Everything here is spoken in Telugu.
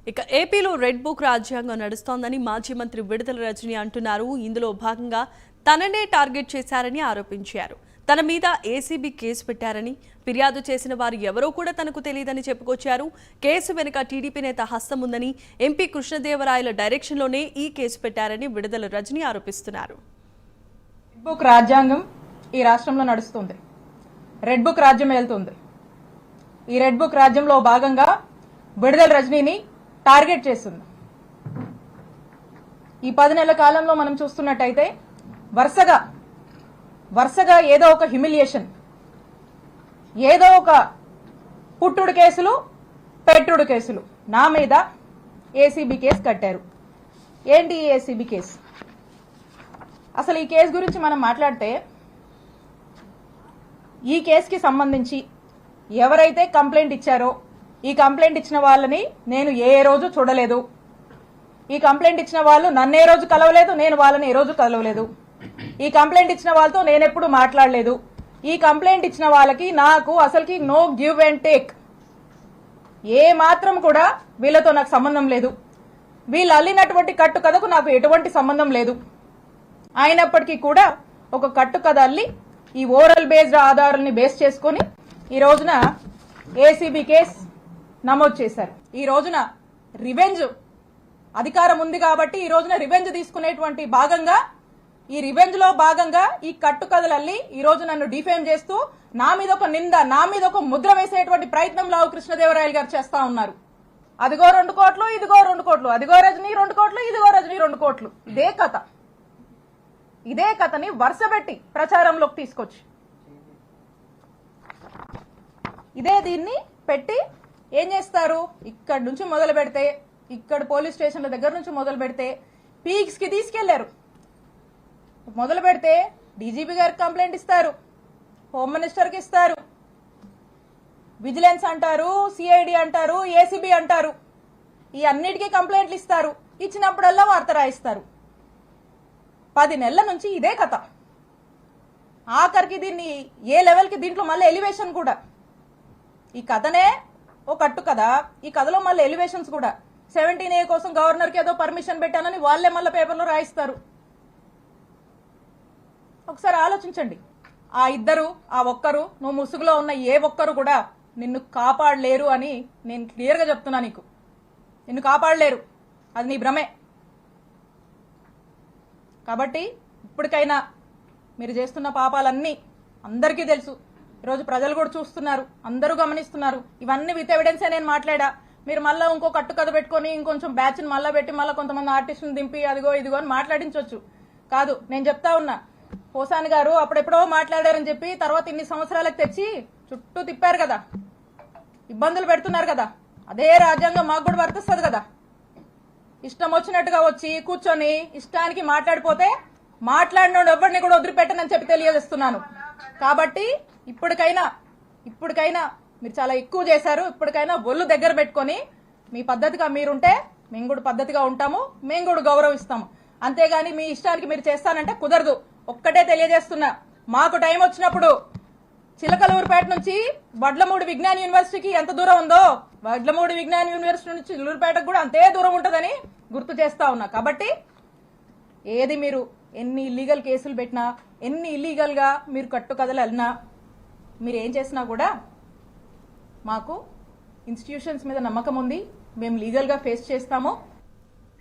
ఇక ఏపీలో రెడ్ బుక్ రాజ్యాంగం నడుస్తోందని మాజీ మంత్రి విడుదల రజని అంటున్నారు. ఇందులో భాగంగా తననే టార్గెట్ చేశారని ఆరోపించారు. తన మీద ఏసీబీ కేసు పెట్టారని, ఫిర్యాదు చేసిన వారు ఎవరో కూడా తనకు తెలియదని చెప్పుకొచ్చారు. కేసు వెనుక టీడీపీ నేత హస్తం ఉందని, ఎంపీ కృష్ణదేవరాయల డైరెక్షన్లోనే ఈ కేసు పెట్టారని విడుదల రజని ఆరోపిస్తున్నారు. రెడ్ బుక్ రాజ్యాంగం ఈ రాష్ట్రంలో నడుస్తుంది. రెడ్ బుక్ రాజ్యం వెళ్తుంది. ఈ రెడ్ బుక్ రాజ్యంలో భాగంగా విడుదల రజనీని టార్గెట్ చేస్తుంది. ఈ 10 నెలల కాలంలో మనం చూస్తున్నట్టయితే వరుసగా ఏదో ఒక హ్యూమిలియేషన్, ఏదో ఒక పుట్టుడు కేసులు, పెట్టుడు కేసులు నా మీద ఏసీబీ కేసు కట్టారు. ఏంటి ఈ ఏసీబీ కేసు? అసలు ఈ కేసు గురించి మనం మాట్లాడితే, ఈ కేసుకి సంబంధించి ఎవరైతే కంప్లైంట్ ఇచ్చారో ఈ కంప్లైంట్ ఇచ్చిన వాళ్ళని నేను ఏ రోజు చూడలేదు. ఈ కంప్లైంట్ ఇచ్చిన వాళ్ళు నన్ను ఏ రోజు కలవలేదు, నేను వాళ్ళని ఏ రోజు కలవలేదు. ఈ కంప్లైంట్ ఇచ్చిన వాళ్ళతో నేనెప్పుడు మాట్లాడలేదు. ఈ కంప్లైంట్ ఇచ్చిన వాళ్ళకి నాకు అసలుకి నో గివ్ అండ్ టేక్, ఏ మాత్రం కూడా వీళ్ళతో నాకు సంబంధం లేదు. వీళ్ళు అల్లినటువంటి కట్టు కథకు నాకు ఎటువంటి సంబంధం లేదు. అయినప్పటికీ కూడా ఒక కట్టు కథ అల్లి ఈ ఓరల్ బేస్డ్ ఆధారాలని బేస్ చేసుకుని ఈ రోజున ఏసీబీ కేసు నమోదు చేశారు. ఈ రోజున రివెంజ్ అధికారం ఉంది కాబట్టి ఈ రోజున రివెంజ్ తీసుకునేటువంటి భాగంగా, ఈ రివెంజ్ లో భాగంగా ఈ కట్టు కథలల్లి ఈ రోజు నన్ను డిఫేమ్ చేస్తూ నా మీద ఒక నింద, నా మీద ఒక ముద్ర వేసేటువంటి ప్రయత్నం లావు కృష్ణదేవరాయలు గారు చేస్తా ఉన్నారు. అదిగో 2 కోట్లు, ఇదిగో 2 కోట్లు, అదిగో రజనీ 2 కోట్లు, ఇదిగో రజనీ 2 కోట్లు. ఇదే కథని వరుసపెట్టి ప్రచారంలోకి తీసుకొచ్చి దీన్ని పెట్టి ఏం చేస్తారు? ఇక్కడి నుంచి మొదలు పెడితే, ఇక్కడ పోలీస్ స్టేషన్ల దగ్గర నుంచి మొదలు పెడితే పీక్స్ కి తీసుకెళ్లారు. మొదలు పెడితే డీజీపీ గారికి కంప్లైంట్ ఇస్తారు, హోమ్ మినిస్టర్ కి ఇస్తారు, విజిలెన్స్ అంటారు, సిఐడి అంటారు, ఏసీబీ అంటారు. ఈ అన్నిటికీ కంప్లైంట్లు ఇస్తారు. ఇచ్చినప్పుడల్లా వార్త రాయిస్తారు. 10 నెలల నుంచి ఇదే కథ. ఆఖరికి దీన్ని ఏ లెవెల్కి, దీంట్లో మళ్ళీ ఎలివేషన్ కూడా. ఈ కథనే ఓ కట్టు కదా, ఈ కథలో మళ్ళీ ఎలివేషన్స్ కూడా. 17A కోసం గవర్నర్ కి ఏదో పర్మిషన్ పెట్టానని వాళ్లే మళ్ళీ పేపర్లో రాయిస్తారు. ఒకసారి ఆలోచించండి. ఆ ఇద్దరు, ఆ ఒక్కరు, నువ్వు ముసుగులో ఉన్న ఏ ఒక్కరు కూడా నిన్ను కాపాడలేరు అని నేను క్లియర్ గా చెప్తున్నా. నిన్ను కాపాడలేరు, అది నీ భ్రమే. కాబట్టి ఇప్పటికైనా మీరు చేస్తున్న పాపాలన్నీ అందరికీ తెలుసు. ఈరోజు ప్రజలు కూడా చూస్తున్నారు, అందరూ గమనిస్తున్నారు. ఇవన్నీ విత్ ఎవిడెన్సే నేను మాట్లాడా. మీరు మళ్ళీ ఇంకో కట్టు కథ పెట్టుకుని ఇంకొంచెం బ్యాచ్ని మళ్ళీ పెట్టి మళ్ళీ కొంతమంది ఆర్టిస్టులు దింపి అదిగో ఇదిగో అని మాట్లాడించవచ్చు. కాదు, నేను చెప్తా ఉన్నా, పోసాని గారు అప్పుడెప్పుడో మాట్లాడారని చెప్పి తర్వాత ఇన్ని సంవత్సరాలకు తెచ్చి చుట్టూ తిప్పారు కదా, ఇబ్బందులు పెడుతున్నారు కదా. అదే రాజ్యాంగం మాకు కూడా వర్తిస్తుంది కదా. ఇష్టం వచ్చినట్టుగా వచ్చి కూర్చొని ఇష్టానికి మాట్లాడిపోతే మాట్లాడినోడు ఎవరిని కూడా వదిలిపెట్టనని చెప్పి తెలియజేస్తున్నాను. కాబట్టి ఇప్పటికైనా మీరు చాలా ఎక్కువ చేశారు. ఇప్పటికైనా ఒళ్ళు దగ్గర పెట్టుకొని మీ పద్ధతిగా మీరుంటే మేము కూడా పద్ధతిగా ఉంటాము, మేము కూడా గౌరవిస్తాము. అంతేగాని మీ ఇష్టానికి మీరు చేస్తానంటే కుదరదు. ఒక్కటే తెలియజేస్తున్నా, మాకు టైం వచ్చినప్పుడు చిలకలూరుపేట నుంచి వడ్లమూడి విజ్ఞాన యూనివర్సిటీకి ఎంత దూరం ఉందో, వడ్లమూడి విజ్ఞాన యూనివర్సిటీ నుంచి చిలూరుపేటకు కూడా అంతే దూరం ఉంటుందని గుర్తు చేస్తా ఉన్నా. కాబట్టి ఏది మీరు ఎన్ని ఇల్లీగల్ కేసులు పెట్టినా, ఎన్ని ఇల్లీగల్ గా మీరు కట్టు కథలు వెళ్ళినా, మీరు ఏం చేసినా కూడా మాకు ఇన్స్టిట్యూషన్స్ మీద నమ్మకం ఉంది. మేము లీగల్ గా ఫేస్ చేస్తాము.